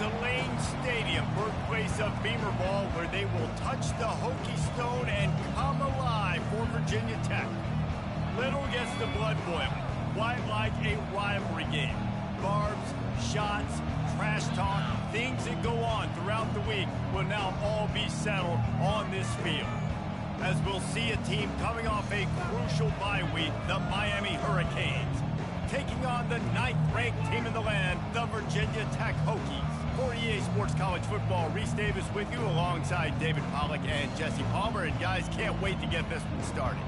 to Lane Stadium, birthplace of Beamer Ball, where they will touch the Hokie Stone and come alive for Virginia Tech. Little gets the blood boiling. Quite like a rivalry game. Barbs, shots, trash talk, things that go on throughout the week will now all be settled on this field. As we'll see a team coming off a crucial bye week, the Miami Hurricanes, taking on the 9th-ranked team in the land, the Virginia Tech Hokies. For EA Sports College Football, Reese Davis with you alongside David Pollack and Jesse Palmer. And guys, can't wait to get this one started.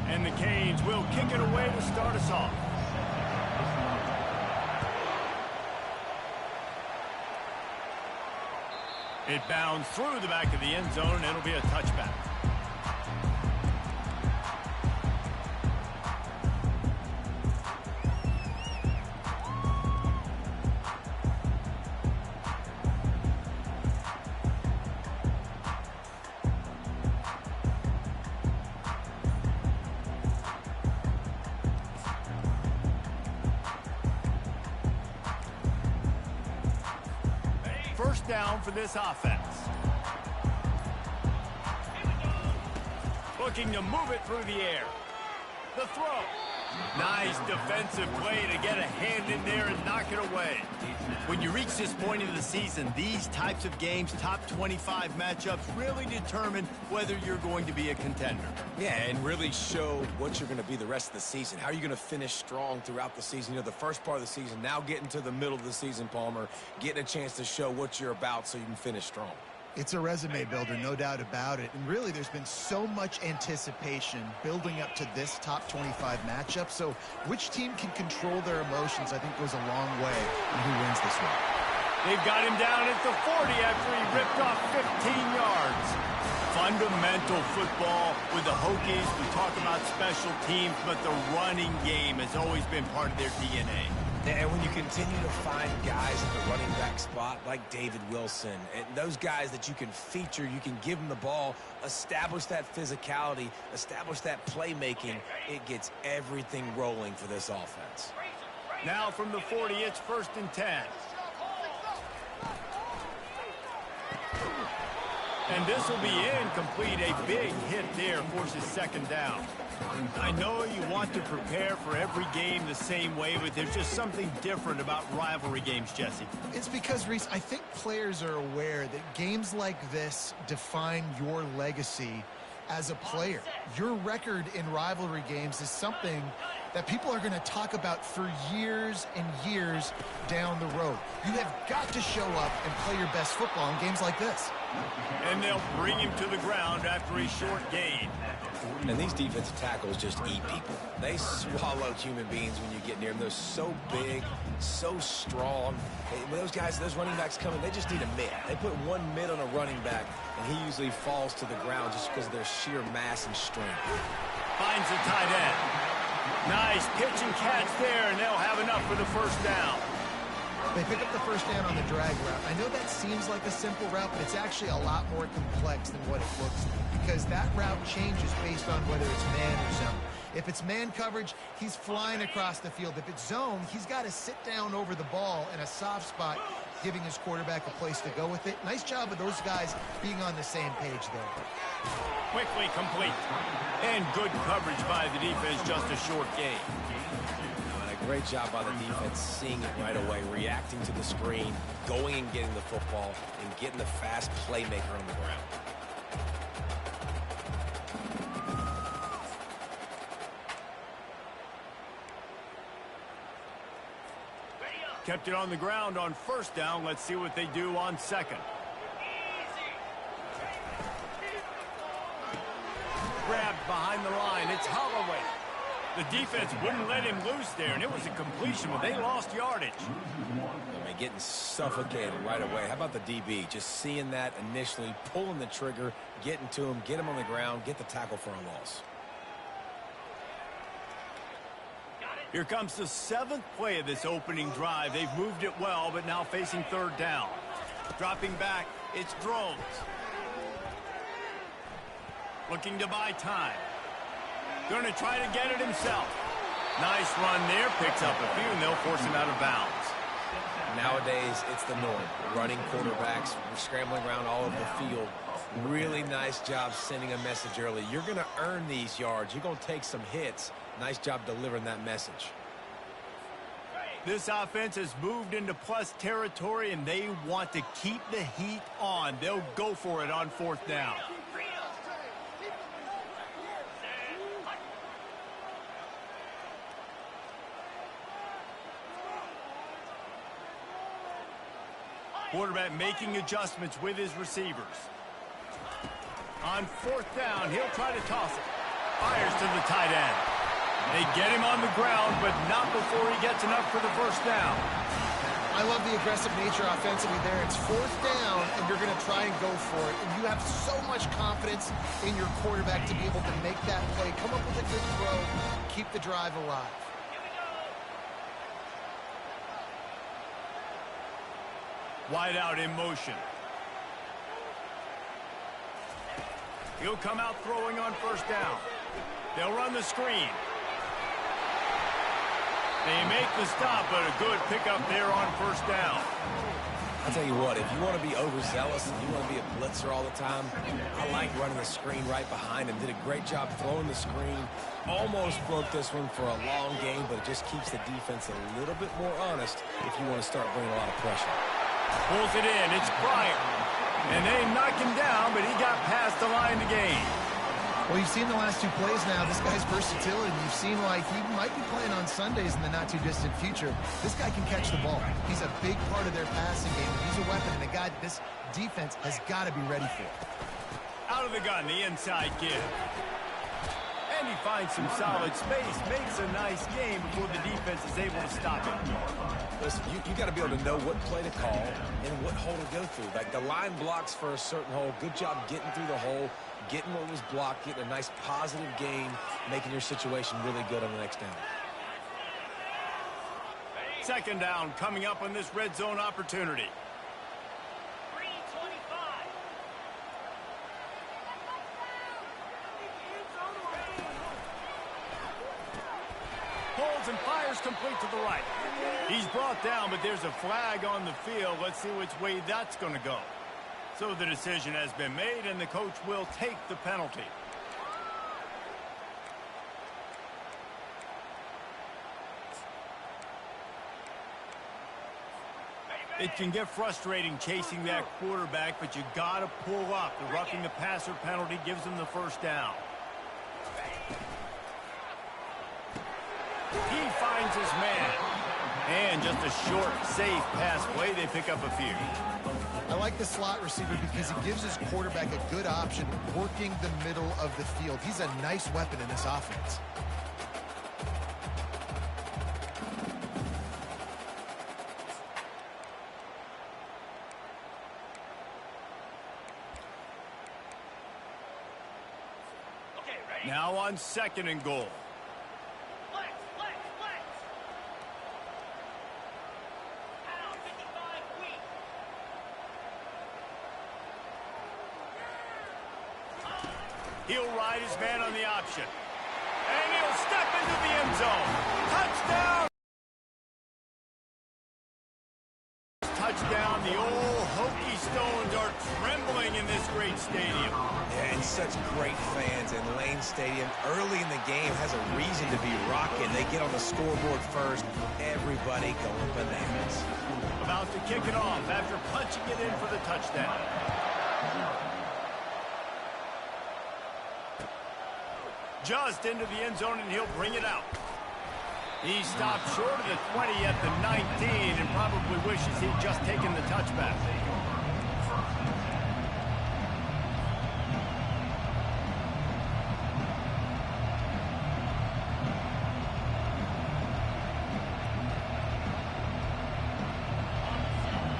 And the Canes will kick it away to start us off. It bounds through the back of the end zone, and it'll be a touchback. First down for this offense. Looking to move it through the air. The throw. Nice defensive play to get a hand in there and knock it away. When you reach this point of the season, these types of games, top 25 matchups, really determine whether you're going to be a contender. Yeah, and really show what you're going to be the rest of the season. How are you going to finish strong throughout the season? You know, the first part of the season, now getting to the middle of the season, Palmer, getting a chance to show what you're about so you can finish strong. It's a resume builder, no doubt about it. And really, there's been so much anticipation building up to this top 25 matchup. So which team can control their emotions, I think, goes a long way in who wins this one. They've got him down at the 40 after he ripped off 15 yards. Fundamental football with the Hokies. We talk about special teams, but the running game has always been part of their DNA. And when you continue to find guys at the running back spot like David Wilson, and those guys that you can feature, you can give them the ball, establish that physicality, establish that playmaking, it gets everything rolling for this offense. Now from the 40, it's 1st and 10. And this will be incomplete. A big hit there forces 2nd down. I know you want to prepare for every game the same way, but there's just something different about rivalry games, Jesse. It's because, Reese, I think players are aware that games like this define your legacy as a player. Your record in rivalry games is something that people are going to talk about for years and years down the road. You have got to show up and play your best football in games like this. And they'll bring him to the ground after a short gain. And these defensive tackles just eat people. They swallow human beings when you get near them. They're so big, so strong. When those guys, those running backs come in, they just need a mid. They put one mid on a running back, and he usually falls to the ground just because of their sheer mass and strength. Finds the tight end. Nice pitch and catch there, and they'll have enough for the 1st down. They pick up the 1st down on the drag route. I know that seems like a simple route, but it's actually a lot more complex than what it looks like, because that route changes based on whether it's man or zone. If it's man coverage, he's flying across the field. If it's zone, he's got to sit down over the ball in a soft spot, giving his quarterback a place to go with it. Nice job of those guys being on the same page there. Quickly complete. And good coverage by the defense, just a short gain. Great job by the defense, seeing it right away, reacting to the screen, going and getting the football, and getting the fast playmaker on the ground. Kept it on the ground on 1st down. Let's see what they do on 2nd. Grabbed behind the line. It's Holloway. The defense wouldn't let him loose there, and it was a completion, but they lost yardage. I mean, getting suffocated right away. How about the DB? Just seeing that initially, pulling the trigger, getting to him, get him on the ground, get the tackle for a loss. Here comes the 7th play of this opening drive. They've moved it well, but now facing 3rd down. Dropping back, it's Drones. Looking to buy time. Going to try to get it himself. Nice run there. Picks up a few, and they'll force him out of bounds. Nowadays, it's the norm. Running quarterbacks, scrambling around all over the field. Really nice job sending a message early. You're going to earn these yards. You're going to take some hits. Nice job delivering that message. This offense has moved into plus territory, and they want to keep the heat on. They'll go for it on 4th down. Quarterback making adjustments with his receivers. On 4th down, he'll try to toss it. Fires to the tight end. They get him on the ground, but not before he gets enough for the 1st down. I love the aggressive nature offensively there. It's 4th down, and you're going to try and go for it. And you have so much confidence in your quarterback to be able to make that play, come up with a good throw, keep the drive alive. Wide out in motion. He'll come out throwing on 1st down. They'll run the screen. They make the stop, but a good pickup there on 1st down. I'll tell you what, if you want to be overzealous and you want to be a blitzer all the time, I like running the screen right behind him. Did a great job throwing the screen. Almost broke this one for a long game, but it just keeps the defense a little bit more honest if you want to start bringing a lot of pressure. Pulls it in. It's Bryant. And they knock him down, but he got past the line to gain. Well, you've seen the last 2 plays now. This guy's versatility. You've seen why he might be playing on Sundays in the not-too-distant future. This guy can catch the ball. He's a big part of their passing game. He's a weapon and a guy that this defense has got to be ready for. Out of the gun, the inside give. And he finds some solid space. Makes a nice game before the defense is able to stop him. Listen, you got to be able to know what play to call and what hole to go through. Like the line blocks for a certain hole. Good job getting through the hole, getting what was blocked, getting a nice positive gain, making your situation really good on the next down. 2nd down coming up on this red zone opportunity. Holds and fires complete to the right. He's brought down, but there's a flag on the field. Let's see which way that's going to go. So the decision has been made, and the coach will take the penalty. It can get frustrating chasing that quarterback, but you got to pull up. The roughing the passer penalty gives him the 1st down. He finds his man. And just a short, safe pass play. They pick up a few. I like the slot receiver because he gives his quarterback a good option working the middle of the field. He's a nice weapon in this offense. Now on 2nd and goal. He'll ride his man on the option. And he'll step into the end zone. Touchdown! Touchdown. The old Hokie Stones are trembling in this great stadium. Yeah, and such great fans. And Lane Stadium, early in the game, has a reason to be rocking. They get on the scoreboard first. Everybody going bananas. About to kick it off after punching it in for the touchdown. Just into the end zone, and he'll bring it out. He stopped short of the 20 at the 19 and probably wishes he'd just taken the touchback.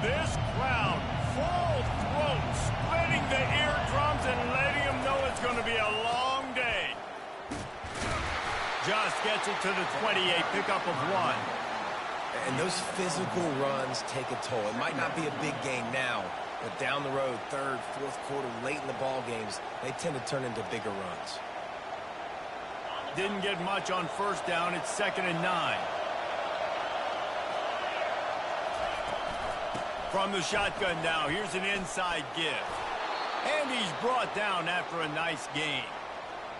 This crowd, full throat, splitting the eardrums and letting them know it's going to be a long day. Just gets it to the 28, pickup of 1. And those physical runs take a toll. It might not be a big game now, but down the road, 3rd, 4th quarter, late in the ball games, they tend to turn into bigger runs. Didn't get much on first down. It's 2nd and 9. From the shotgun now, here's an inside give. And he's brought down after a nice gain.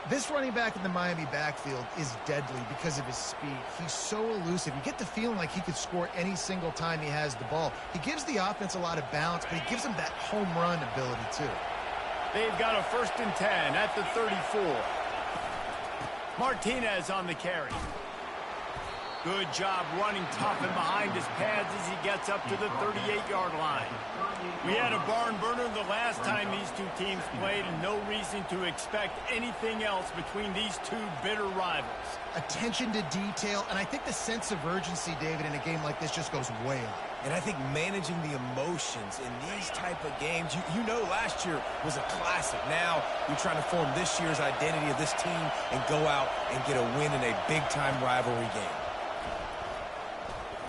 This running back in the Miami backfield is deadly because of his speed. He's so elusive. You get the feeling like he could score any single time he has the ball. He gives the offense a lot of balance, but he gives them that home run ability too. They've got a 1st and 10 at the 34. Martinez on the carry. Good job running tough and behind his pads as he gets up to the 38-yard line. We had a barn burner the last time these two teams played, and no reason to expect anything else between these two bitter rivals. Attention to detail, and I think the sense of urgency, David, in a game like this just goes way up. And I think managing the emotions in these type of games, you know last year was a classic. Now you're trying to form this year's identity of this team and go out and get a win in a big-time rivalry game.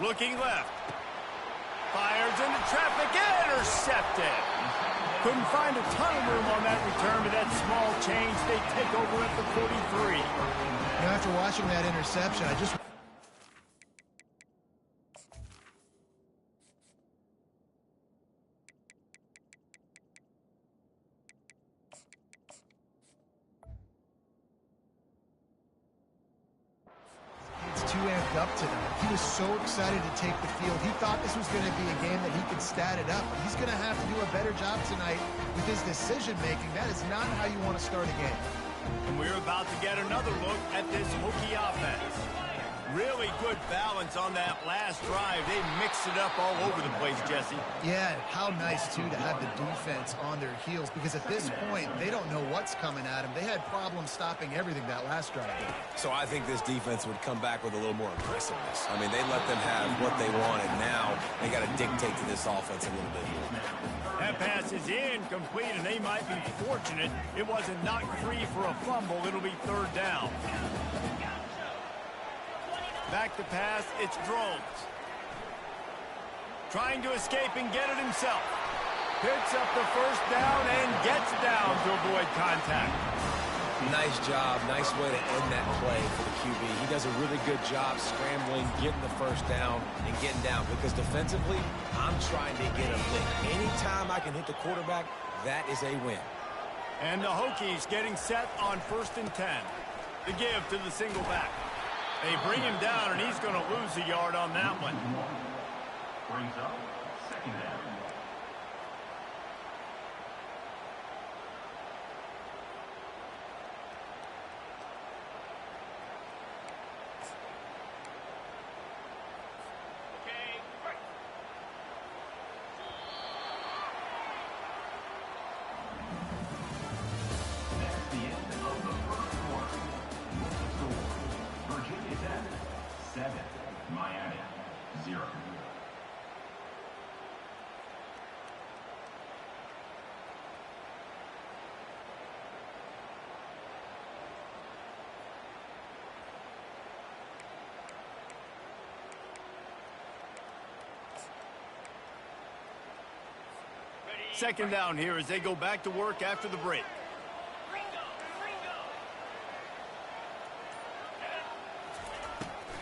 Looking left. Fires into traffic. Intercepted. Couldn't find a ton of room on that return, but that small change, they take over at the 43. You know, after watching that interception, I just... too amped up tonight. He was so excited to take the field. He thought this was going to be a game that he could stat it up. But he's going to have to do a better job tonight with his decision-making. That is not how you want to start a game. And we're about to get another look at this Hokie offense. Really good balance on that last drive. They mixed it up all over the place, Jesse. Yeah, how nice, too, to have the defense on their heels, because at this point, they don't know what's coming at them. They had problems stopping everything that last drive. So I think this defense would come back with a little more aggressiveness. I mean, they let them have what they wanted. Now they got to dictate to this offense a little bit. That pass is incomplete, and they might be fortunate it wasn't knocked free for a fumble. It'll be 3rd down. Back to pass, it's Drones. Trying to escape and get it himself. Picks up the 1st down and gets down to avoid contact. Nice job. Nice way to end that play for the QB. He does a really good job scrambling, getting the 1st down, and getting down. Because defensively, I'm trying to get a lick. Anytime I can hit the quarterback, that is a win. And the Hokies getting set on 1st and 10. The give to the single back. They bring him down, and he's going to lose a yard on that one. Brings up 2nd down. Miami, 0. Second down here as they go back to work after the break.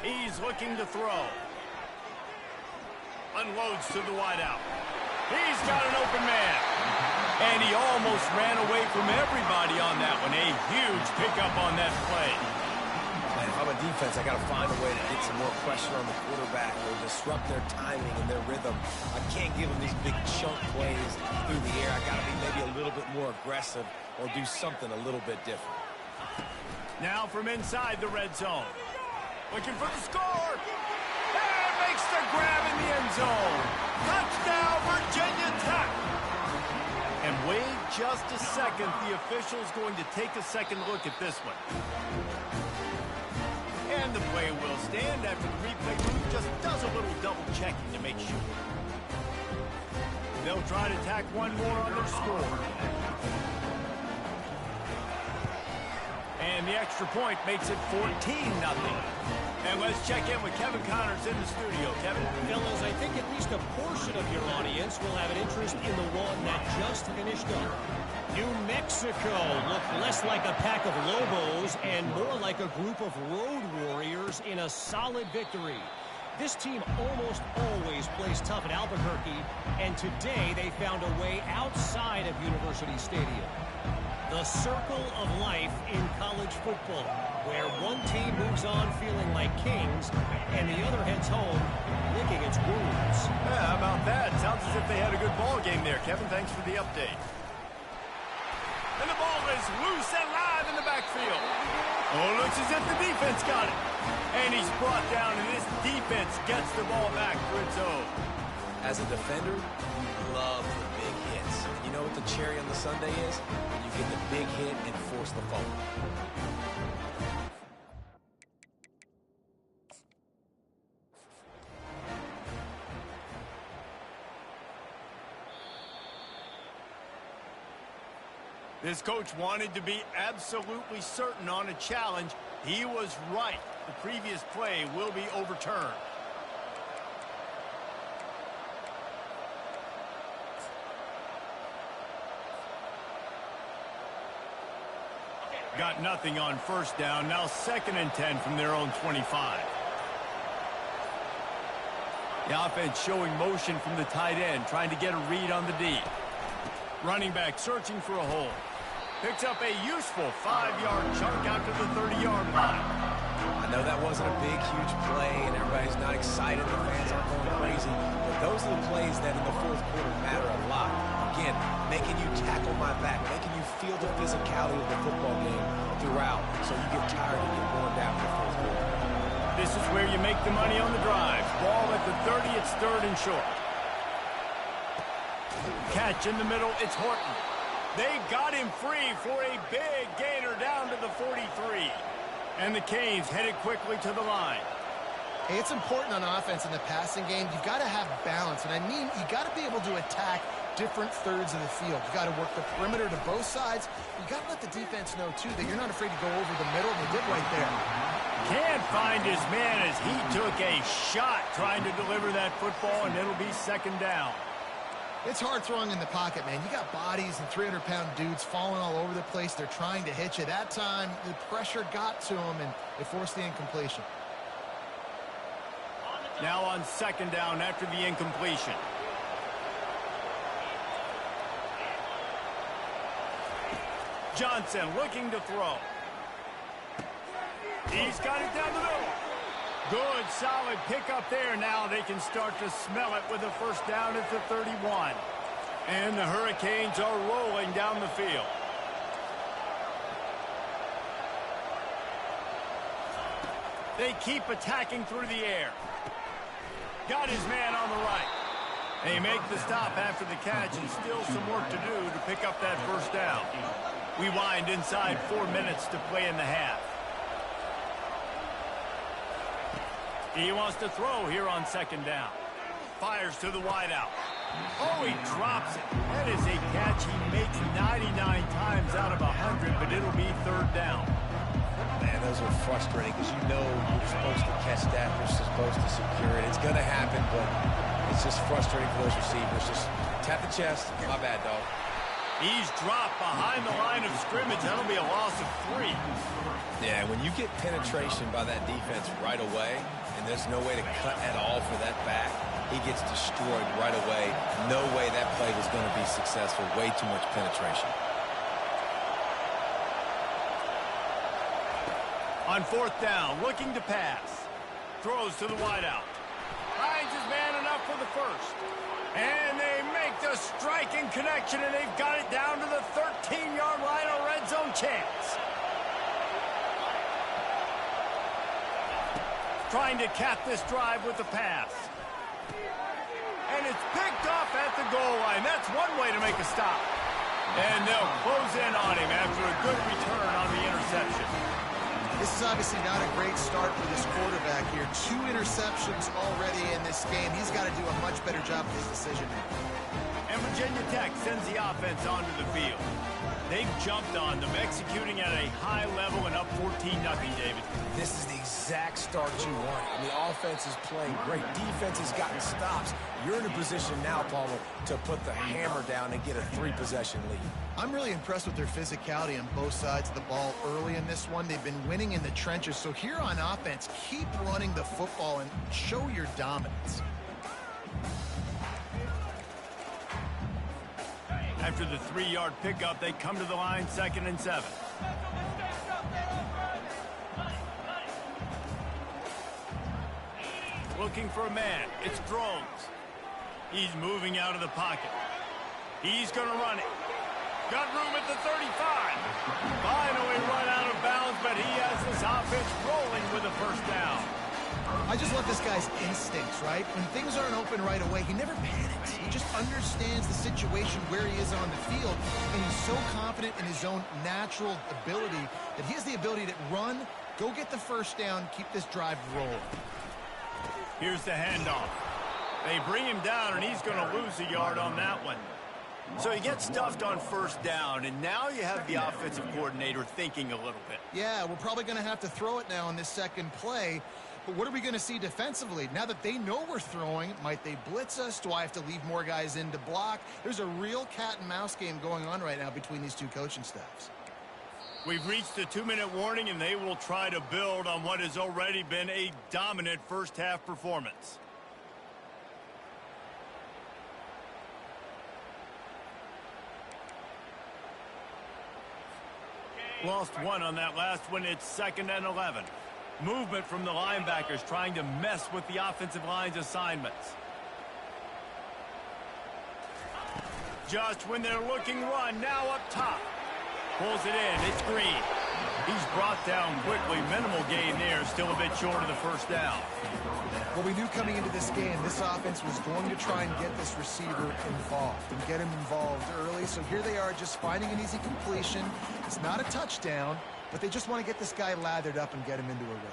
He's looking to throw. Unloads to the wideout. He's got an open man. And he almost ran away from everybody on that one. A huge pickup on that play. Man, if I'm a defense, I got to find a way to get some more pressure on the quarterback or disrupt their timing and their rhythm. I can't give them these big chunk plays through the air. I got to be maybe a little bit more aggressive or do something a little bit different. Now from inside the red zone. Looking for the score. And makes the grab in the end zone. Touchdown, Virginia Tech. And wait just a second. The official's going to take a second look at this one. And the play will stand after the replay booth just does a little double checking to make sure. They'll try to tack one more on their score. And the extra point makes it 14-0. And let's check in with Kevin Connors in the studio. Kevin? Fellas, I think at least a portion of your audience will have an interest in the one that just finished up. New Mexico looked less like a pack of Lobos and more like a group of road warriors in a solid victory. This team almost always plays tough at Albuquerque, and today they found a way outside of University Stadium. The circle of life in college football, where one team moves on feeling like kings, and the other heads home licking its wounds. Yeah, how about that? Sounds as if they had a good ball game there. Kevin, thanks for the update. And the ball is loose and live in the backfield. Oh, looks as if the defense got it. And he's brought down, and this defense gets the ball back for its own. As a defender, you love the big hits. You know what the cherry on the sundae is? When you get the big hit and force the fumble. This coach wanted to be absolutely certain on a challenge. He was right. The previous play will be overturned. Got nothing on first down. Now 2nd and 10 from their own 25. The offense showing motion from the tight end, trying to get a read on the D. Running back searching for a hole. Picks up a useful 5-yard chunk out to the 30-yard line. I know that wasn't a big, huge play, and everybody's not excited. The fans aren't going crazy. But those are the plays that in the fourth quarter matter a lot. Again, making you tackle my back, making you feel the physicality of the football game throughout, so you get tired and get worn down in the fourth quarter. This is where you make the money on the drive. Ball at the 30, it's 3rd and short. Catch in the middle, it's Horton. They got him free for a big gainer down to the 43. And the Canes headed quickly to the line. Hey, it's important on offense in the passing game. You've got to have balance. And I mean, you got to be able to attack different thirds of the field. You got to work the perimeter to both sides. You got to let the defense know, too, that you're not afraid to go over the middle. And they did right there. Can't find his man as he took a shot trying to deliver that football, and it'll be 2nd down. It's hard throwing in the pocket, man. You got bodies and 300-pound dudes falling all over the place. They're trying to hit you. That time, the pressure got to them, and it forced the incompletion. Now on 2nd down after the incompletion. Johnson looking to throw. He's got it down the middle. Good, solid pickup there. Now they can start to smell it with a 1st down at the 31. And the Hurricanes are rolling down the field. They keep attacking through the air. Got his man on the right. They make the stop after the catch, and still some work to do to pick up that 1st down. We wind inside 4 minutes to play in the half. He wants to throw here on 2nd down. Fires to the wideout. Oh, he drops it. That is a catch he makes 99 times out of 100, but it'll be 3rd down. Man, those are frustrating because you know you're supposed to catch that. You're supposed to secure it. It's going to happen, but it's just frustrating for those receivers. Just tap the chest. My bad, dog. He's dropped behind the line of scrimmage. That'll be a loss of 3. Yeah, when you get penetration by that defense right away, and there's no way to cut at all for that back, he gets destroyed right away. No way that play was going to be successful. Way too much penetration. On 4th down, looking to pass. Throws to the wideout. Finds his man enough for the 1st. And they make the striking connection, and they've got it down to the 13-yard line, a red zone chance. Trying to cap this drive with the pass. And it's picked off at the goal line. That's one way to make a stop. And they'll close in on him after a good return on the interception. This is obviously not a great start for this quarterback here. 2 interceptions already in this game. He's got to do a much better job with his decision-making. And And Virginia Tech sends the offense onto the field. They've jumped on them, executing at a high level and up 14-0, David. This is the exact start you want. I mean, offense is playing great. Defense has gotten stops. You're in a position now, Palmer, to put the hammer down and get a 3-possession lead. I'm really impressed with their physicality on both sides of the ball early in this one. They've been winning in the trenches. So here on offense, keep running the football and show your dominance. After the 3-yard pickup, they come to the line 2nd and 7. Looking for a man. It's Drones. He's moving out of the pocket. He's going to run it. Got room at the 35. Finally run out of bounds, but he has this offense rolling with a first down. I just love this guy's instincts, right? When things aren't open right away, he never panics. He just understands the situation where he is on the field, and he's so confident in his own natural ability that he has the ability to run, go get the first down, keep this drive rolling. Here's the handoff. They bring him down, and he's going to lose a yard on that one. So he gets stuffed on first down, and now you have the offensive coordinator thinking a little bit. Yeah, we're probably going to have to throw it now on this second play. But what are we going to see defensively? Now that they know we're throwing, might they blitz us? Do I have to leave more guys in to block? There's a real cat-and-mouse game going on right now between these two coaching staffs. We've reached the 2-minute warning, and they will try to build on what has already been a dominant first-half performance. Lost one on that last one. It's 2nd and 11. Movement from the linebackers trying to mess with the offensive line's assignments. Just when they're looking run, now up top. Pulls it in. It's Green. He's brought down quickly. Minimal gain there. Still a bit short of the first down. Well, we knew coming into this game, this offense was going to try and get this receiver involved and get him involved early. So here they are just finding an easy completion. It's not a touchdown, but they just want to get this guy lathered up and get him into a rhythm.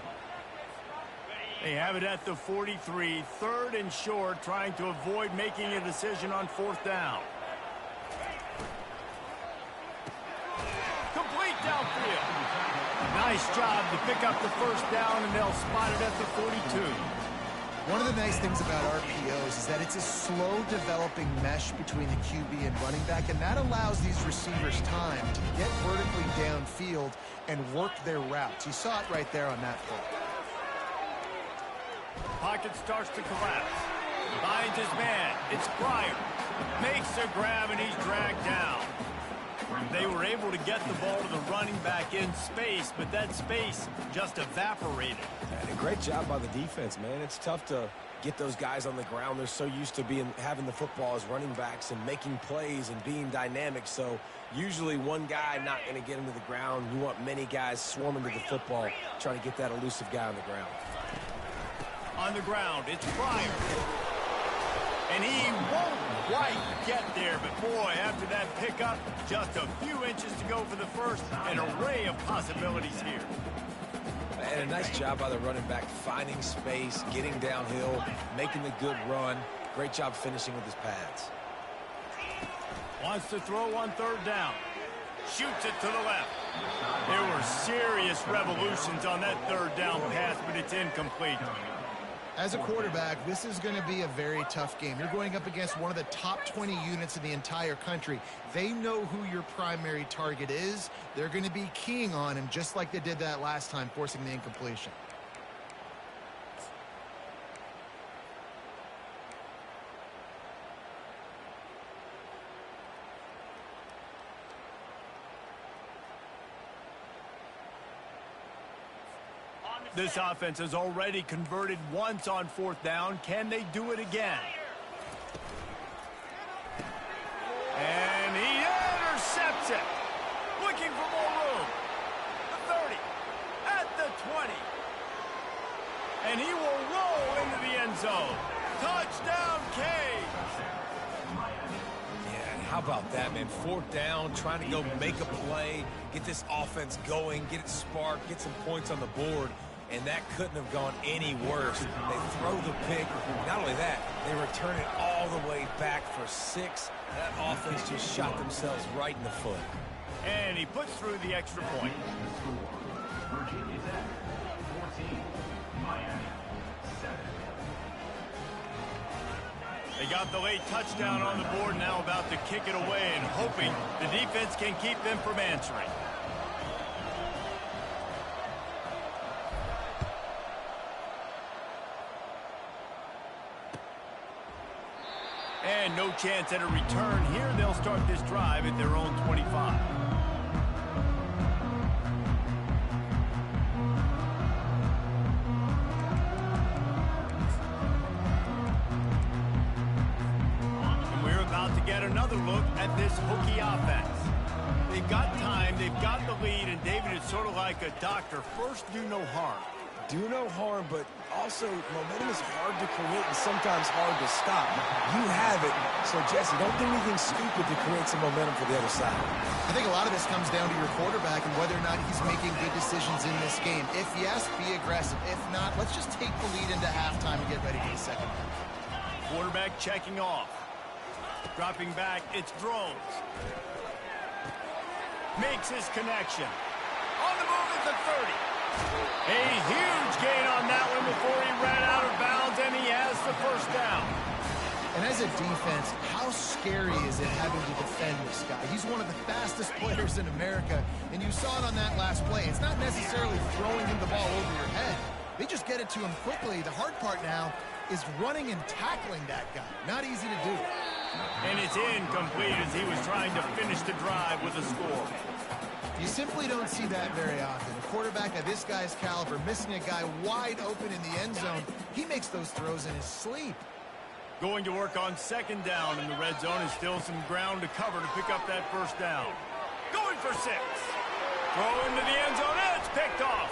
They have it at the 43, 3rd and short, trying to avoid making a decision on 4th down. Complete downfield. Nice job to pick up the first down, and they'll spot it at the 42. One of the nice things about RPOs is that it's a slow-developing mesh between the QB and running back, and that allows these receivers time to get vertically downfield and work their routes. You saw it right there on that play. Pocket starts to collapse. Finds his man. It's Pryor. Makes a grab, and he's dragged down. They were able to get the ball to the running back in space, but that space just evaporated. And a great job by the defense, man. It's tough to get those guys on the ground. They're so used to having the football as running backs and making plays and being dynamic. So usually one guy not going to get him to the ground. You want many guys swarming to the football, trying to get that elusive guy on the ground. On the ground, it's Pryor. And he won't quite get there, but boy, after that pickup, just a few inches to go for the first. An array of possibilities here. And a nice job by the running back, finding space, getting downhill, making the good run. Great job finishing with his pads. Wants to throw on 3rd down. Shoots it to the left. There were serious revolutions on that 3rd down pass, but it's incomplete. As a quarterback, this is going to be a very tough game. You're going up against one of the top 20 units in the entire country. They know who your primary target is. They're going to be keying on him just like they did that last time, forcing the incompletion. This offense has already converted once on 4th down. Can they do it again? And he intercepts it. Looking for more room. The 30. At the 20. And he will roll into the end zone. Touchdown, Canes. Yeah, and how about that, man? 4th down, trying to go make a play, get this offense going, get it sparked, get some points on the board. and that couldn't have gone any worse. They throw the pick. Not only that, they return it all the way back for 6. That offense just shot themselves right in the foot. And he puts through the extra point. The score, Virginia Tech 14, Miami 7. They got the late touchdown on the board, now about to kick it away and hoping the defense can keep them from answering. And no chance at a return here. They'll start this drive at their own 25. And we're about to get another look at this Hokie offense. They've got time, they've got the lead, and David, it's sort of like a doctor. First, do no harm. Do no harm, but also momentum is hard to create and sometimes hard to stop. You have it, so Jesse, don't do anything stupid to create some momentum for the other side. I think a lot of this comes down to your quarterback and whether or not he's making good decisions in this game. If yes, be aggressive. If not, let's just take the lead into halftime and get ready for the second half. Quarterback checking off. Dropping back, it's Drones. Makes his connection. On the move at the 30. A huge gain on that one before he ran out of bounds, and he has the first down. And as a defense, how scary is it having to defend this guy? He's one of the fastest players in America, and you saw it on that last play. It's not necessarily throwing him the ball over your head. They just get it to him quickly. The hard part now is running and tackling that guy. Not easy to do. And it's incomplete as he was trying to finish the drive with a score. You simply don't see that very often. A quarterback of this guy's caliber missing a guy wide open in the end zone. He makes those throws in his sleep. Going to work on second down in the red zone, and still some ground to cover to pick up that first down. Going for 6. Throw into the end zone, and it's picked off.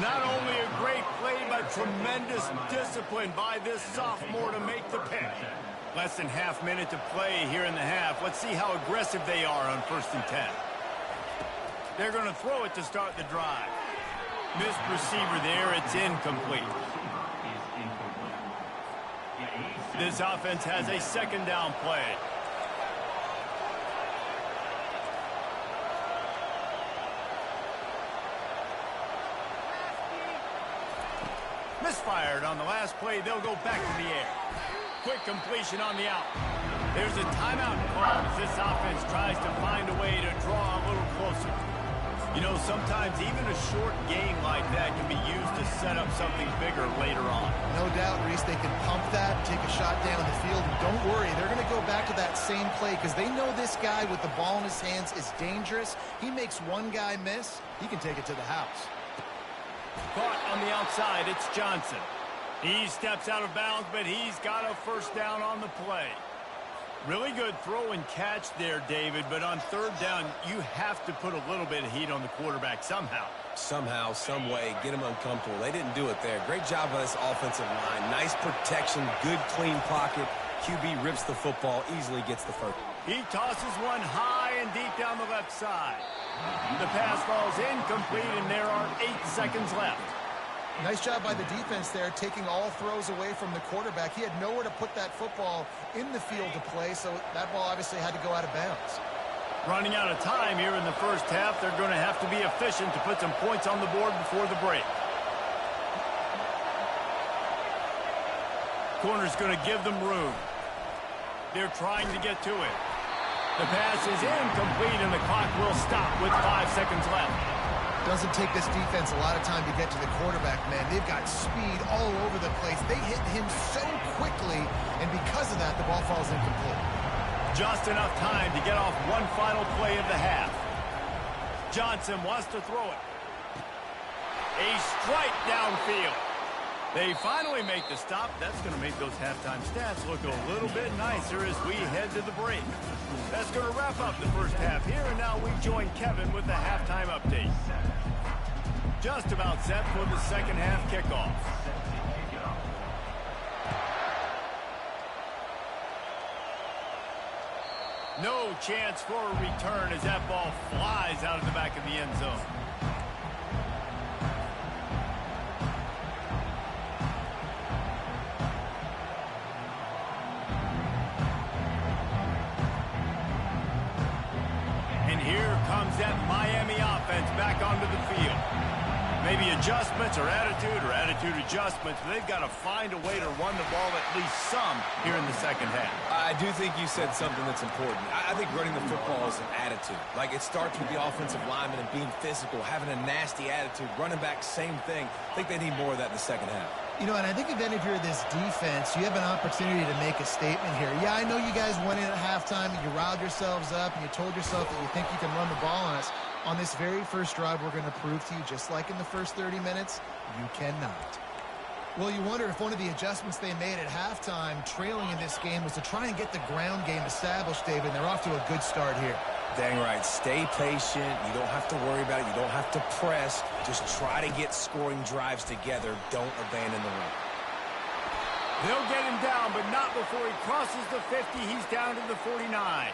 Not only a great play, but tremendous discipline by this sophomore to make the pick. Less than half minute to play here in the half. Let's see how aggressive they are on 1st and 10. They're going to throw it to start the drive. Missed receiver there. It's incomplete. This offense has a second down play. Misfired on the last play. They'll go back to the air. Quick completion on the out. There's a timeout called as this offense tries to find a way to draw a little closer. You know, sometimes even a short game like that can be used to set up something bigger later on. No doubt, Reese, they can pump that, take a shot down the field, and don't worry, they're going to go back to that same play because they know this guy with the ball in his hands is dangerous. He makes one guy miss, he can take it to the house. Caught on the outside, it's Johnson. He steps out of bounds, but he's got a first down on the play. Really good throw and catch there, David, but on 3rd down, you have to put a little bit of heat on the quarterback somehow. Somehow, some way, get him uncomfortable. They didn't do it there. Great job by this offensive line. Nice protection, good clean pocket. QB rips the football, easily gets the first. He tosses one high and deep down the left side. The pass falls incomplete, and there are 8 seconds left. Nice job by the defense there, taking all throws away from the quarterback. He had nowhere to put that football in the field to play, so that ball obviously had to go out of bounds. Running out of time here in the first half. They're going to have to be efficient to put some points on the board before the break. Corner's going to give them room. They're trying to get to it. The pass is incomplete, and the clock will stop with 5 seconds left. Doesn't take this defense a lot of time to get to the quarterback, man. They've got speed all over the place. They hit him so quickly, and because of that, the ball falls incomplete. Just enough time to get off one final play of the half. Johnson wants to throw it. A strike downfield. They finally make the stop. That's going to make those halftime stats look a little bit nicer as we head to the break. That's going to wrap up the first half here, and now we join Kevin with the halftime update. Just about set for the second half kickoff. No chance for a return as that ball flies out of the back of the end zone. that Miami offense back onto the field. Maybe adjustments or attitude adjustments, but they've got to find a way to run the ball at least some here in the second half. I do think you said something that's important. I think running the football is an attitude. Like, it starts with the offensive lineman and being physical, having a nasty attitude. Running back, same thing. I think they need more of that in the second half. You know, and I think if you're this defense, you have an opportunity to make a statement here. Yeah, I know you guys went in at halftime and you riled yourselves up and you told yourself that you think you can run the ball on us. On this very first drive, we're going to prove to you, just like in the first 30 minutes, you cannot. Well, you wonder if one of the adjustments they made at halftime, trailing in this game, was to try and get the ground game established, David, and they're off to a good start here. Dang right. Stay patient. You don't have to worry about it. You don't have to press. Just try to get scoring drives together. Don't abandon the run. They'll get him down, but not before he crosses the 50. He's down to the 49.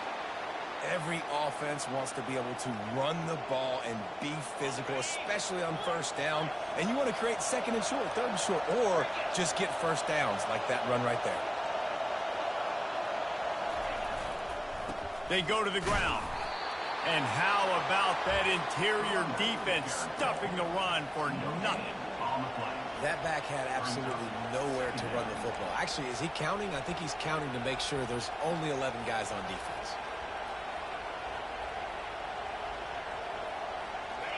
Every offense wants to be able to run the ball and be physical, especially on first down. And you want to create second and short, third and short, or just get first downs like that run right there. They go to the ground. And how about that interior defense stuffing the run for nothing? That back had absolutely nowhere to run the football. Actually, is he counting? I think he's counting to make sure there's only 11 guys on defense.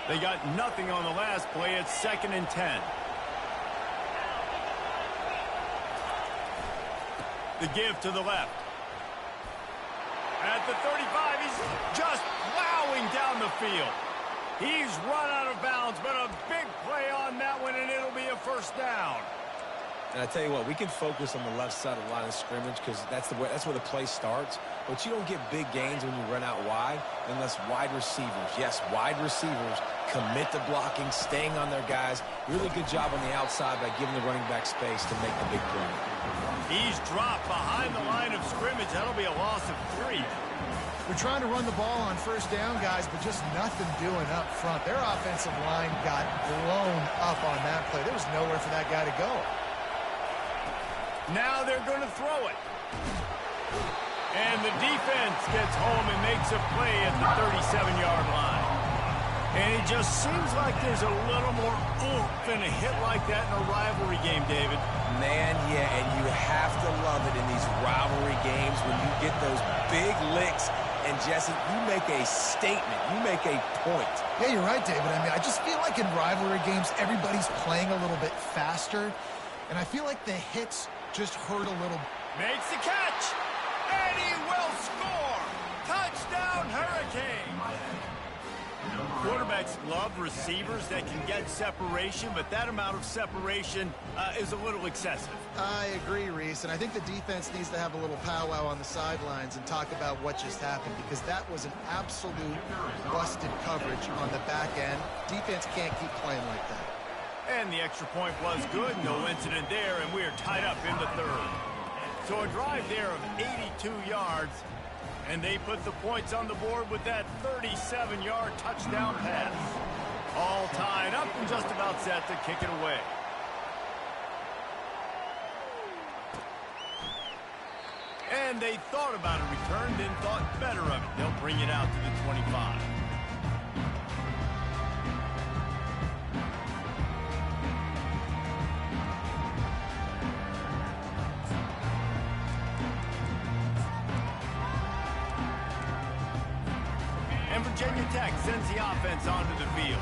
They got nothing on the last play. It's 2nd and 10. The give to the left. At the 35, he's just plowing down the field. He's run out of bounds, but a big play on that one, and it'll be a first down. And I tell you what, we can focus on the left side of the line of scrimmage because that's where the play starts. But you don't get big gains when you run out wide unless wide receivers, yes, wide receivers, commit to blocking, staying on their guys. Really good job on the outside by giving the running back space to make the big play. He's dropped behind the line of scrimmage. That'll be a loss of 3. They're trying to run the ball on first down, guys, but just nothing doing up front. Their offensive line got blown up on that play. There was nowhere for that guy to go. Now they're going to throw it. And the defense gets home and makes a play at the 37-yard line. And it just seems like there's a little more oomph in a hit like that in a rivalry game, David. Man, yeah, and you have to love it in these rivalry games when you get those big licks. And, Jesse, you make a statement. You make a point. Yeah, you're right, David. I mean, I just feel like in rivalry games, everybody's playing a little bit faster. And I feel like the hits just hurt a little. Makes the catch. And he will score. Touchdown, Hurricane. Quarterbacks love receivers that can get separation, but that amount of separation is a little excessive. I agree, Reese, and I think the defense needs to have a little powwow on the sidelines and talk about what just happened, because that was an absolute busted coverage on the back end. Defense can't keep playing like that. And the extra point was good. No incident there, and we are tied up in the 3rd. So a drive there of 82 yards. And they put the points on the board with that 37-yard touchdown pass. All tied up and just about set to kick it away. And they thought about a return, then thought better of it. They'll bring it out to the 25. Virginia Tech sends the offense onto the field.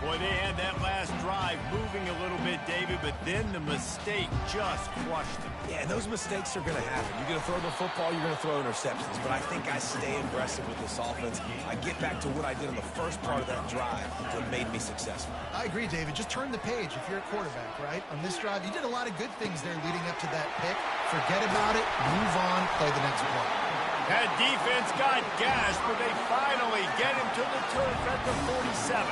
Boy, they had that last drive moving a little bit, David, but then the mistake just crushed them. Yeah, and those mistakes are going to happen. You're going to throw the football, you're going to throw interceptions. But I think I stay aggressive with this offense. I get back to what I did in the first part of that drive that made me successful. I agree, David. Just turn the page if you're a quarterback, right? On this drive, you did a lot of good things there leading up to that pick. Forget about it, move on, play the next play. That defense got gashed, but they finally get him to the turf at the 47.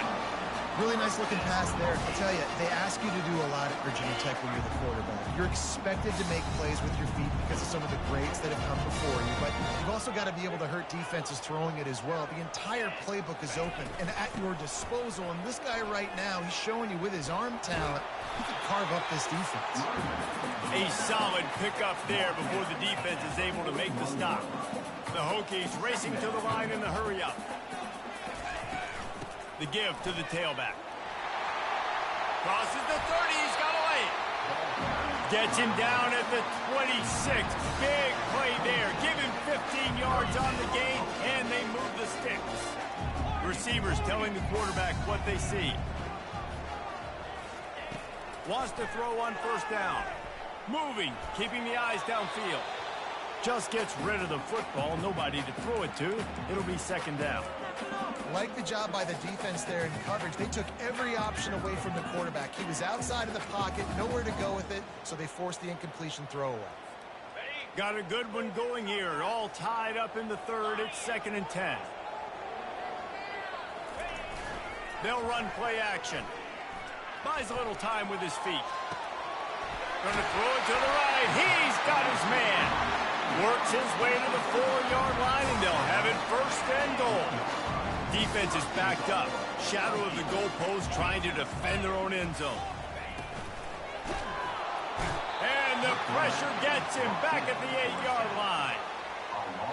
Really nice looking pass there. I'll tell you, they ask you to do a lot at Virginia Tech when you're the quarterback. You're expected to make plays with your feet because of some of the greats that have come before you, but you've also got to be able to hurt defenses throwing it as well. The entire playbook is open and at your disposal, and this guy right now, he's showing you with his arm talent, he can carve up this defense. A solid pickup there before the defense is able to make the stop. The Hokies racing to the line in the hurry-up. The give to the tailback. Crosses the 30. He's got away. Gets him down at the 26. Big play there. Give him 15 yards on the gain, and they move the sticks. Receivers telling the quarterback what they see. Wants to throw on first down. Moving, keeping the eyes downfield. Just gets rid of the football. Nobody to throw it to. It'll be second down. Like the job by the defense there in coverage. They took every option away from the quarterback. He was outside of the pocket, nowhere to go with it, so they forced the incompletion throwaway. Got a good one going here. All tied up in the third. It's 2nd and 10. They'll run play action. Buys a little time with his feet. Gonna throw it to the right. He's got his man. Works his way to the 4-yard line, and they'll have it 1st and goal. Defense is backed up. Shadow of the goalpost trying to defend their own end zone. And the pressure gets him back at the 8-yard line.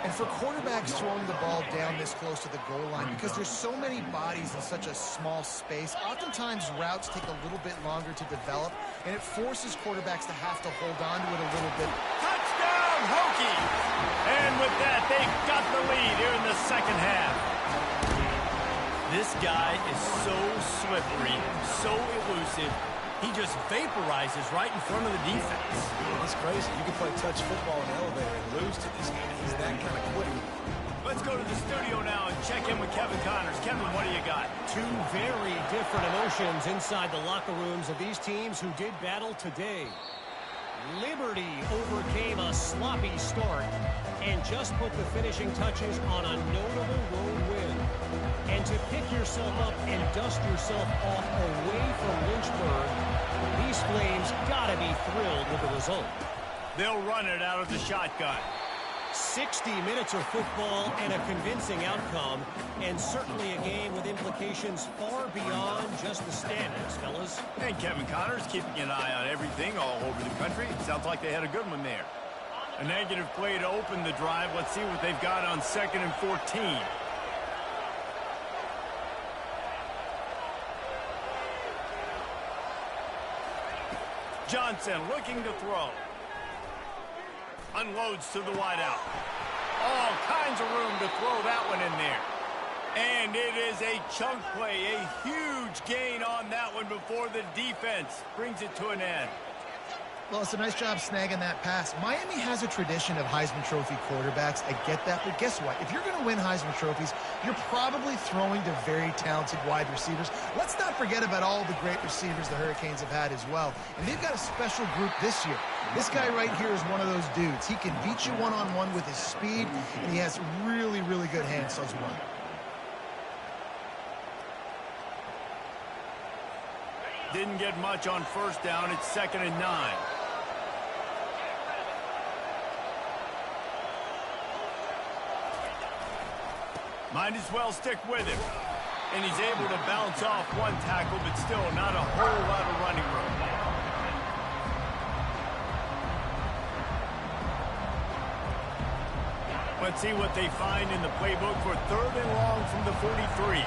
And for quarterbacks throwing the ball down this close to the goal line, because there's so many bodies in such a small space, oftentimes routes take a little bit longer to develop, and it forces quarterbacks to have to hold on to it a little bit. Touchdown, Hokies! And with that, they've got the lead here in the second half. This guy is so slippery, so elusive. He just vaporizes right in front of the defense. It's crazy. You can play touch football in the elevator and lose to this guy. He's that kind of quick. Let's go to the studio now and check in with Kevin Connors. Kevin, what do you got? Two very different emotions inside the locker rooms of these teams who did battle today. Liberty overcame a sloppy start and just put the finishing touches on a notable road win. And to pick yourself up and dust yourself off away from Lynchburg, these Flames gotta be thrilled with the result. They'll run it out of the shotgun. 60 minutes of football and a convincing outcome, and certainly a game with implications far beyond just the standings, fellas. And Kevin Connors keeping an eye on everything all over the country. Sounds like they had a good one there. A negative play to open the drive. Let's see what they've got on 2nd and 14. Johnson looking to throw. Unloads to the wideout. All kinds of room to throw that one in there. And it is a chunk play, a huge gain on that one before the defense brings it to an end. Well, it's a nice job snagging that pass. Miami has a tradition of Heisman Trophy quarterbacks. I get that, but guess what? If you're going to win Heisman Trophies, you're probably throwing to very talented wide receivers. Let's not forget about all the great receivers the Hurricanes have had as well. And they've got a special group this year. This guy right here is one of those dudes. He can beat you one-on-one with his speed, and he has really, really good hands as well. Didn't get much on first down. It's 2nd and 9. Might as well stick with him. And he's able to bounce off one tackle, but still not a whole lot of running room. Let's see what they find in the playbook for 3rd and long from the 43.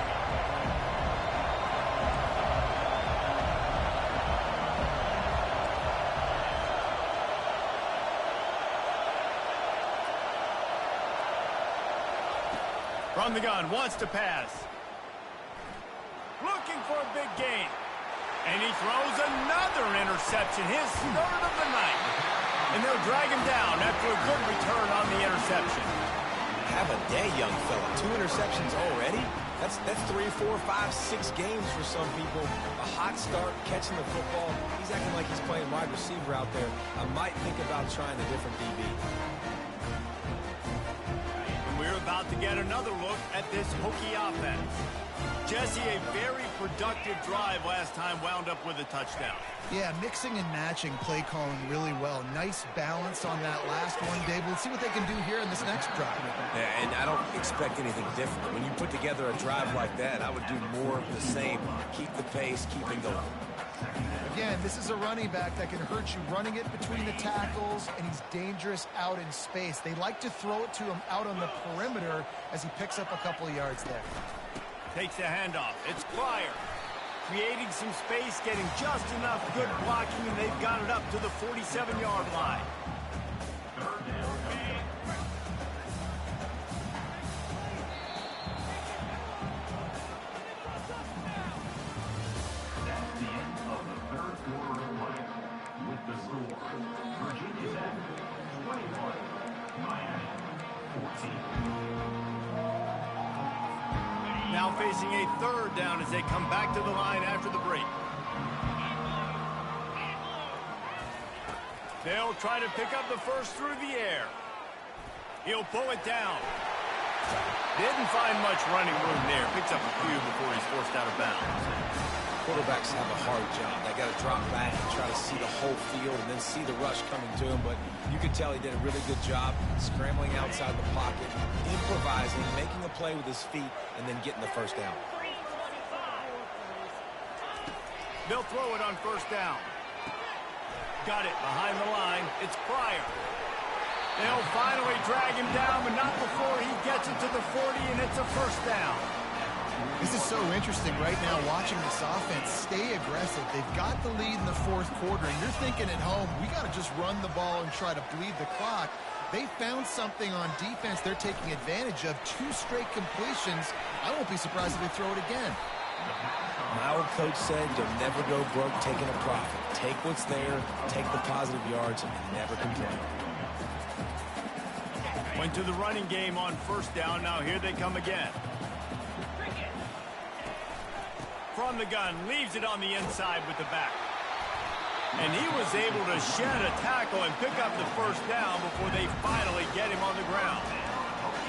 From the gun, wants to pass. Looking for a big gain. And he throws another interception, his 3rd of the night. And they'll drag him down after a good return on the interception. Have a day, young fella. 2 interceptions already? That's 3, 4, 5, 6 games for some people. A hot start, catching the football. He's acting like he's playing wide receiver out there. I might think about trying a different DB. We're about to get another look at this Hokie offense. Jesse, a very productive drive last time, wound up with a touchdown. Yeah, mixing and matching play calling really well. Nice balance on that last one, Dave. Let's see what they can do here in this next drive. Yeah, and I don't expect anything different. When you put together a drive like that, I would do more of the same. Keep the pace, keep it going. Again, this is a running back that can hurt you running it between the tackles, and he's dangerous out in space. They like to throw it to him out on the perimeter as he picks up a couple of yards there. Takes the handoff. It's Pryor. Creating some space, getting just enough good blocking, and they've got it up to the 47-yard line. That's the end of the third quarter of play. With the score, Virginia Tech 21, Miami 14. Now facing a third down as they come back to the line after the break. They'll try to pick up the first through the air. He'll pull it down. Didn't find much running room there. Picks up a few before he's forced out of bounds. Quarterbacks have a hard job. They got to drop back and try to see the whole field and then see the rush coming to him. But you could tell he did a really good job scrambling outside the pocket, improvising, making a play with his feet, and then getting the first down. They'll throw it on first down. Got it behind the line. It's Pryor. They'll finally drag him down, but not before he gets it to the 40, and it's a first down. This is so interesting right now, watching this offense stay aggressive. They've got the lead in the fourth quarter, and you're thinking at home, we got to just run the ball and try to bleed the clock. They found something on defense they're taking advantage of. 2 straight completions. I won't be surprised if they throw it again. My old coach said you'll never go broke taking a profit. Take what's there, take the positive yards, and never complain. Went to the running game on first down. Now here they come again. From the gun, leaves it on the inside with the back. And he was able to shed a tackle and pick up the first down before they finally get him on the ground.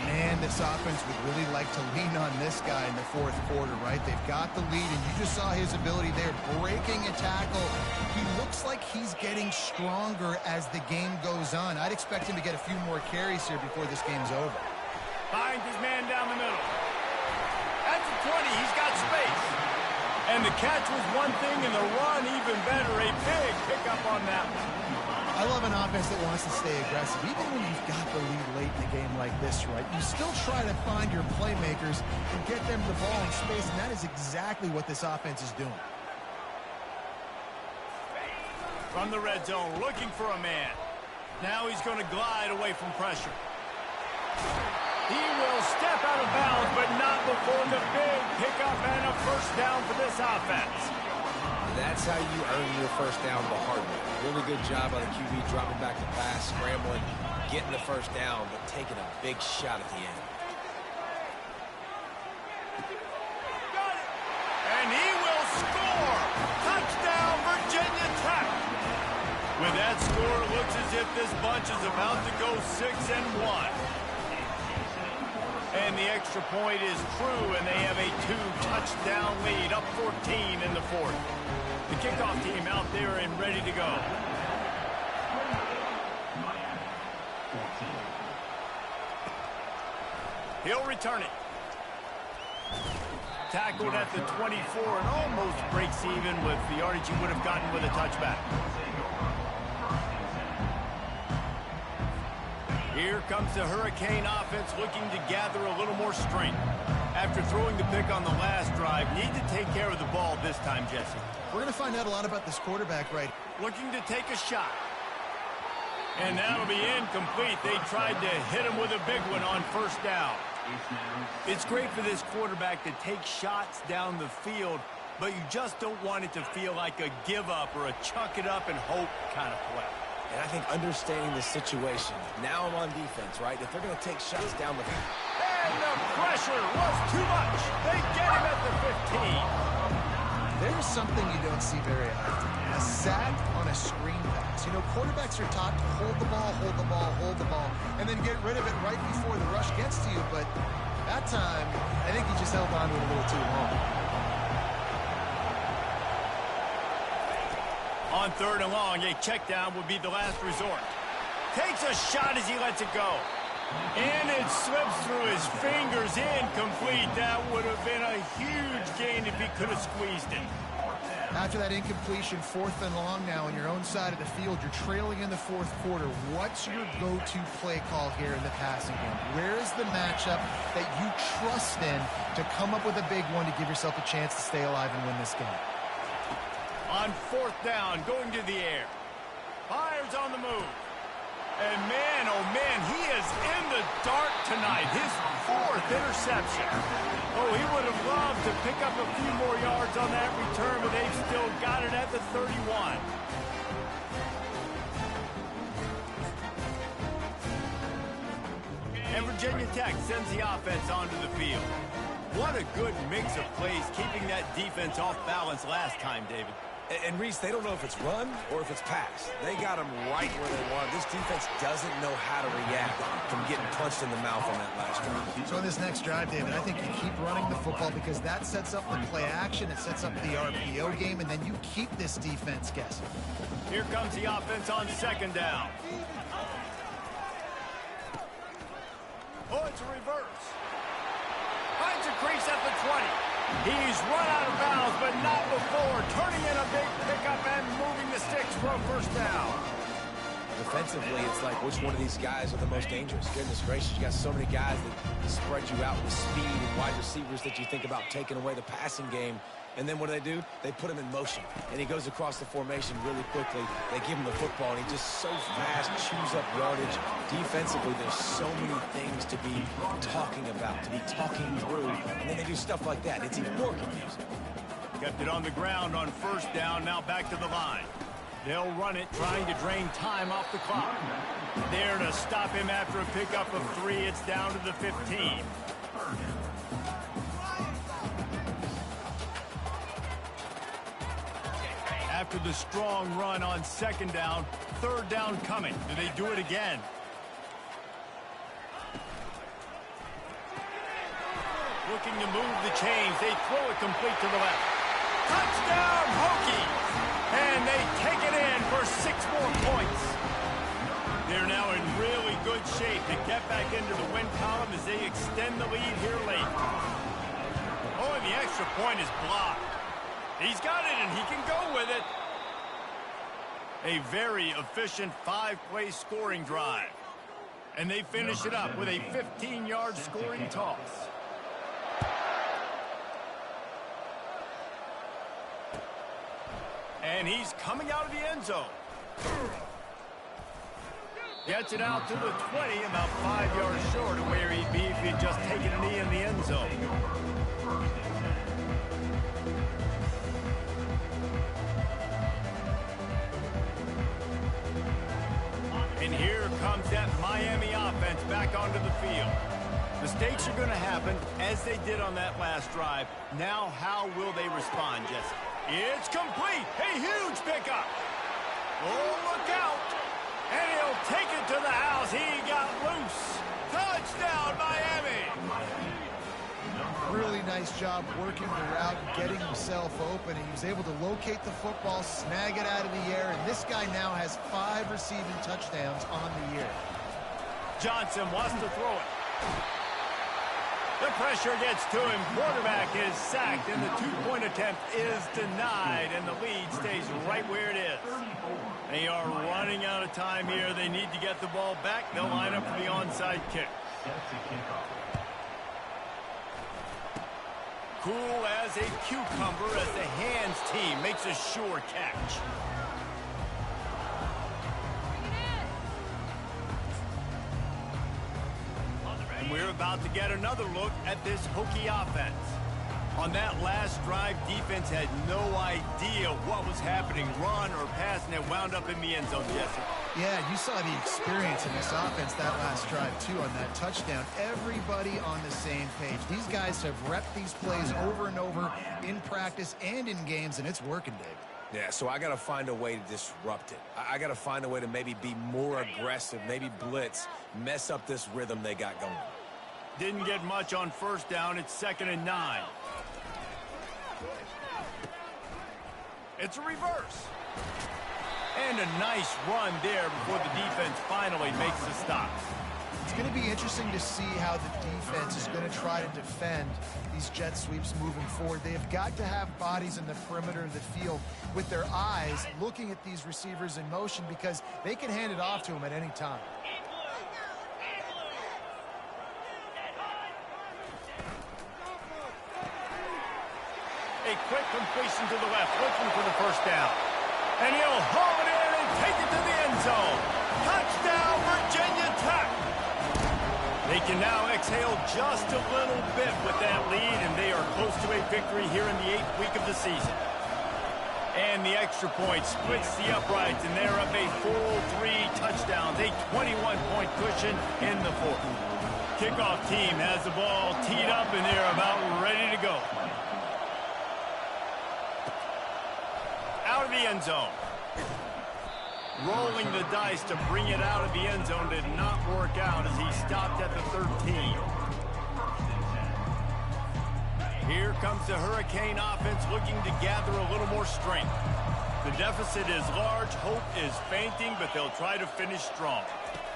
Man, this offense would really like to lean on this guy in the fourth quarter, right? They've got the lead, and you just saw his ability there, breaking a tackle. He looks like he's getting stronger as the game goes on. I'd expect him to get a few more carries here before this game's over. Finds his man down the middle. At the 20, he's got space. And the catch was one thing, and the run even better. A big pickup on that one. I love an offense that wants to stay aggressive. Even when you've got the lead late in the game like this, right, you still try to find your playmakers and get them the ball in space, and that is exactly what this offense is doing. From the red zone, looking for a man. Now he's going to glide away from pressure. He will step out of bounds, but not before the big pickup and a first down for this offense. That's how you earn your first down the hard way. Really good job by the QB dropping back the pass, scrambling, getting the first down, but taking a big shot at the end. Got it. And he will score. Touchdown, Virginia Tech. With that score, it looks as if this bunch is about to go 6-1. And the extra point is true, and they have a 2-touchdown lead, up 14 in the fourth. The kickoff team out there and ready to go. He'll return it. Tackled at the 24 and almost breaks even with the yardage he would have gotten with a touchback. Here comes the Hurricane offense looking to gather a little more strength. After throwing the pick on the last drive, need to take care of the ball this time, Jesse. We're going to find out a lot about this quarterback, right? Looking to take a shot. And that'll be incomplete. They tried to hit him with a big one on first down. It's great for this quarterback to take shots down the field, but you just don't want it to feel like a give-up or a chuck it up and hope kind of play. And I think understanding the situation, now I'm on defense, right? If they're going to take shots down the field. And the pressure was too much. They get him at the 15. There's something you don't see very often. A sack on a screen pass. You know, quarterbacks are taught to hold the ball, hold the ball, hold the ball, and then get rid of it right before the rush gets to you. But that time, I think he just held on to it a little too long. On third and long, a check down would be the last resort. Takes a shot as he lets it go. And it slips through his fingers, incomplete. That would have been a huge gain if he could have squeezed it. After that incompletion, 4th and long now on your own side of the field, you're trailing in the 4th quarter. What's your go-to play call here in the passing game? Where is the matchup that you trust in to come up with a big one to give yourself a chance to stay alive and win this game? On 4th down, going to the air. Fires on the move. And man, oh man, he is in the dark tonight. His 4th interception. Oh, he would have loved to pick up a few more yards on that return, but they've still got it at the 31. And Virginia Tech sends the offense onto the field. What a good mix of plays, keeping that defense off balance last time, David. And Reese, they don't know if it's run or if it's pass. They got them right where they want. This defense doesn't know how to react from getting punched in the mouth on that last drive. So in this next drive, David, I think you keep running the football because that sets up the play action, it sets up the RPO game, and then you keep this defense guessing. Here comes the offense on 2nd down. Oh, it's a reverse. Finds a crease at the 20. He's run out of bounds, but not before. Turning in a big pickup and moving the sticks for a 1st down. Defensively, it's like which one of these guys are the most dangerous? Goodness gracious, you got so many guys that spread you out with speed and wide receivers that you think about taking away the passing game. And then what do? They put him in motion. And he goes across the formation really quickly. They give him the football, and he just so fast, chews up yardage. Defensively, there's so many things to be talking about, to be talking through. And then they do stuff like that. It's even more confusing. Kept it on the ground on 1st down, now back to the line. They'll run it, trying to drain time off the clock. There to stop him after a pickup of 3. It's down to the 15. After the strong run on 2nd down, 3rd down coming. Do they do it again? Looking to move the chains. They throw it complete to the left. Touchdown, Hokies! And they take it in for 6 more points. They're now in really good shape to get back into the win column as they extend the lead here late. Oh, and the extra point is blocked. He's got it, and he can go with it. A very efficient 5-play scoring drive. And they finish it up with a 15-yard scoring toss. And he's coming out of the end zone. Gets it out to the 20, about 5 yards short of where he'd be if he'd just taken a knee in the end zone. And here comes that Miami offense back onto the field. Mistakes are going to happen, as they did on that last drive. Now, how will they respond, Jesse? It's complete. A huge pickup. Oh, look out. And he'll take it to the house. He got loose. Touchdown, Miami. Really nice job working the route, getting himself open, and he was able to locate the football, snag it out of the air, and this guy now has 5 receiving touchdowns on the year. Johnson wants to throw it. The pressure gets to him. Quarterback is sacked, and the 2-point attempt is denied, and the lead stays right where it is. They are running out of time here. They need to get the ball back. They'll line up for the onside kick. Cool as a cucumber as the hands team makes a sure catch. And we're about to get another look at this Hokie offense. On that last drive, defense had no idea what was happening, run or pass, and it wound up in the end zone, Jesse. Yeah, you saw the experience in this offense that last drive, too, on that touchdown. Everybody on the same page. These guys have repped these plays over and over in practice and in games, and it's working, Dave. Yeah, so I got to find a way to disrupt it. I got to find a way to maybe be more aggressive, maybe blitz, mess up this rhythm they got going. Didn't get much on 1st down. It's 2nd and 9. It's a reverse. And a nice run there before the defense finally makes the stop. It's going to be interesting to see how the defense is going to try to defend these jet sweeps moving forward. They have got to have bodies in the perimeter of the field with their eyes looking at these receivers in motion because they can hand it off to them at any time. A quick completion to the left, looking for the first down. And he'll haul it in and take it to the end zone. Touchdown, Virginia Tech! They can now exhale just a little bit with that lead, and they are close to a victory here in the 8th week of the season. And the extra point splits the uprights, and they're up a full 3 touchdowns, a 21-point cushion in the 4th. Kickoff team has the ball teed up, and they're about ready to go. Out of the end zone. Rolling the dice to bring it out of the end zone did not work out as he stopped at the 13. Here comes the Hurricane offense looking to gather a little more strength. The deficit is large, hope is fainting, but they'll try to finish strong.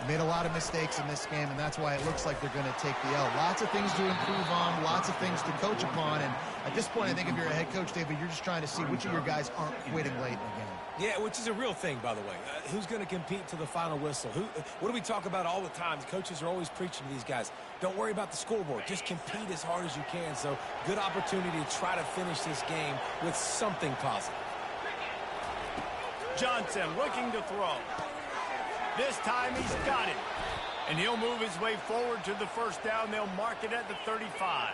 They made a lot of mistakes in this game, and that's why it looks like they're going to take the L. Lots of things to improve on, lots of things to coach upon, and at this point, I think if you're a head coach, David, you're just trying to see which of your guys aren't quitting late in the game. Yeah, which is a real thing, by the way. Who's going to compete to the final whistle? What do we talk about all the time? The coaches are always preaching to these guys. Don't worry about the scoreboard. Just compete as hard as you can. So, good opportunity to try to finish this game with something positive. Johnson looking to throw. This time he's got it. And he'll move his way forward to the first down. They'll mark it at the 35.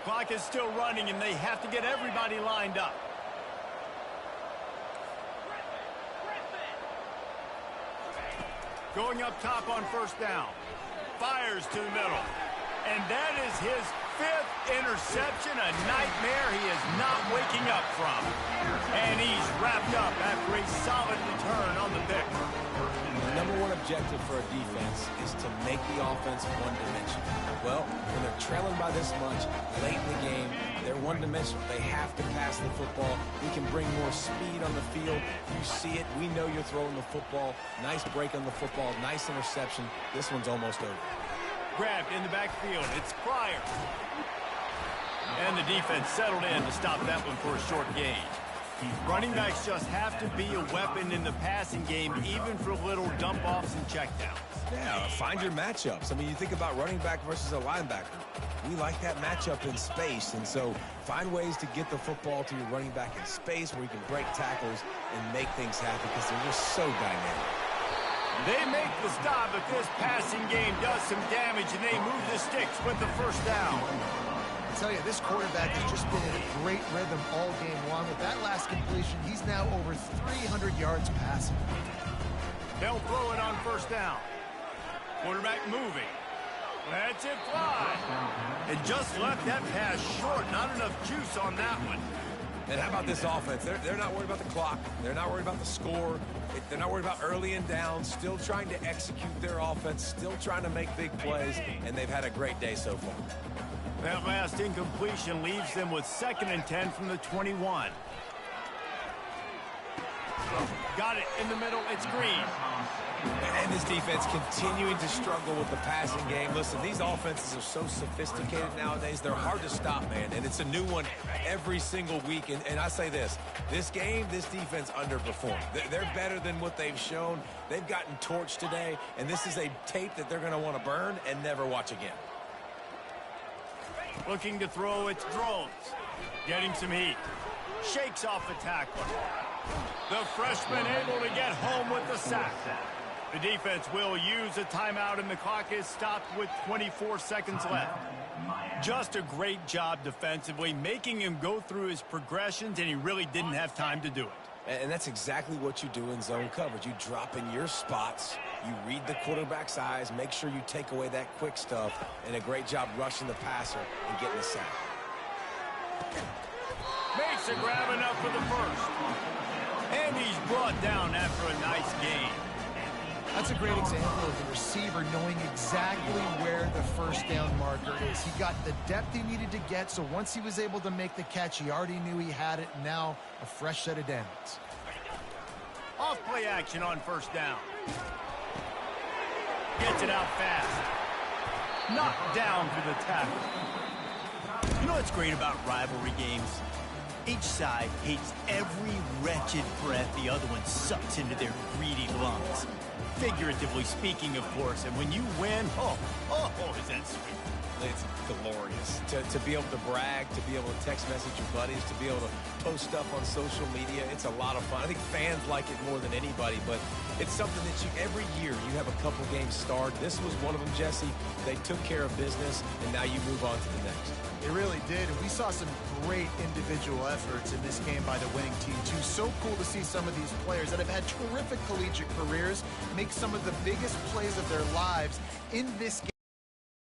Clock is still running, and they have to get everybody lined up. Going up top on first down. Fires to the middle. And that is his 5th interception, a nightmare he is not waking up from. And he's wrapped up after a solid return on the pick. The number one objective for a defense is to make the offense one-dimensional. Well, when they're trailing by this much late in the game, they're one-dimensional. They have to pass the football. We can bring more speed on the field. You see it. We know you're throwing the football. Nice break on the football. Nice interception. This one's almost over. Grabbed in the backfield. It's Pryor. And the defense settled in to stop that one for a short gain. Running backs just have to be a weapon in the passing game, even for little dump-offs and checkdowns. Yeah, find your matchups. I mean, you think about running back versus a linebacker. We like that matchup in space, and so find ways to get the football to your running back in space where you can break tackles and make things happen because they're just so dynamic. They make the stop, but this passing game does some damage, and they move the sticks with the first down. I tell you, this quarterback has just been in a great rhythm all game long. With that last completion, he's now over 300 yards passing. They'll throw it on first down. Quarterback moving. Lets it fly. And just left that pass short. Not enough juice on that one. And how about this offense? They're not worried about the clock. They're not worried about the score. They're not worried about early and down. Still trying to execute their offense. Still trying to make big plays. And they've had a great day so far. That last incompletion leaves them with 2nd and 10 from the 21. Got it in the middle. It's Green. And this defense continuing to struggle with the passing game. Listen, these offenses are so sophisticated nowadays. They're hard to stop, man. And it's a new one every single week. And I say this game, this defense underperformed. They're better than what they've shown. They've gotten torched today. And this is a tape that they're going to want to burn and never watch again. Looking to throw, it's Drones. Getting some heat. Shakes off the tackler. The freshman able to get home with the sack. The defense will use a timeout, and the clock is stopped with 24 seconds left. Just a great job defensively, making him go through his progressions, and he really didn't have time to do it. And that's exactly what you do in zone coverage. You drop in your spots, you read the quarterback's eyes, make sure you take away that quick stuff, and a great job rushing the passer and getting the sack. Makes a grab enough for the first. And he's brought down after a nice gain. That's a great example of the receiver knowing exactly where the first down marker is. He got the depth he needed to get, so once he was able to make the catch, he already knew he had it. Now a fresh set of downs. Off play action on first down. Gets it out fast. knocked down for the tackle. You know what's great about rivalry games? Each side hates every wretched breath the other one sucks into their greedy lungs. Figuratively speaking, of course, and when you win, oh, is that sweet. It's glorious to be able to brag, to be able to text message your buddies, to be able to post stuff on social media. It's a lot of fun. I think fans like it more than anybody, but it's something that every year you have a couple games starred. This was one of them, Jesse. They took care of business, and now you move on to the next. It really did, and we saw some great individual efforts in this game by the winning team, too. So cool to see some of these players that have had terrific collegiate careers make some of the biggest plays of their lives in this game.